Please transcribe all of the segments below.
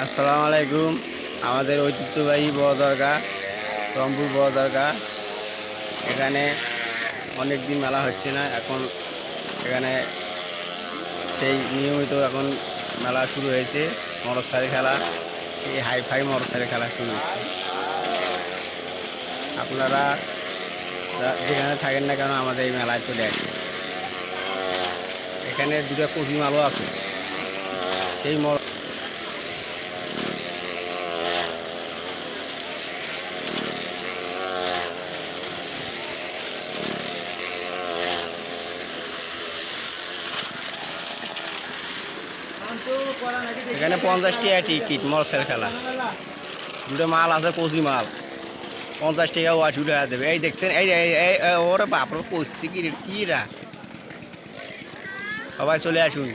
আসসালামু আলাইকুম। আমাদের ঐতিহ্যবাহী বড় দরগা, রংপুর বড় দরগা। এখানে অনেক দিন মেলা হচ্ছে না, এখন এখানে সেই নিয়মিত এখন মেলা শুরু হয়েছে। মরসারি খেলা, এই হাইফাই মরসারি খেলা শুরু হচ্ছে। আপনারা যেখানে থাকেন না কেন আমাদের এই মেলায় চলে আসে। এখানে দুটো প্রতিমালও আছে। সেই এখানে 50 টাকা টিকিট মরসের খেলা। দুটো মাল আছে, কচি মাল, 50 টাকা ওয়াশ উঠে দেবে। এই দেখছেন, এই ওরে বাপরে কষছে কিরা। সবাই চলে আসুন।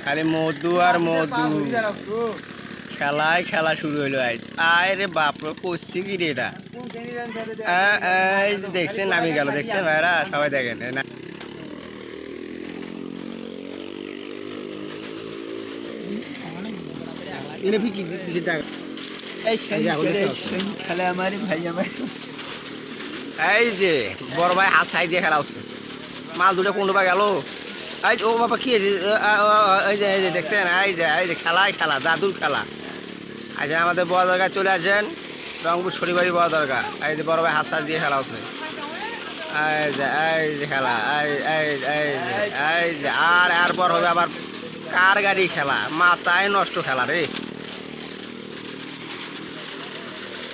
খালি মধু আর মধু, খেলায় খেলা শুরু হইলো। আয় রে বাপরে কষছে কি রে এটা। এই দেখছেন নামি গেল, দেখছেন ভাইরা, সবাই দেখেন। এই যে বড় ভাই হাত সাই দিয়ে খেলা হচ্ছে, মাল দুটো কোনটা গেল। এই ও বাবা কি এই যে দেখছেন, এই যে খেলায় খেলা, জাদুর খেলা। আচ্ছা, আমাদের বড় দরগা চলে আসেন, রংপুর শনিবারই বড় দরগা। এই যে বড় ভাই হাত সাই দিয়ে খেলা হচ্ছে। এই যে খেলা, এই যে আর এরপর হবে আবার কার গাড়ি খেলা, মাথায় নষ্ট খেলা রে।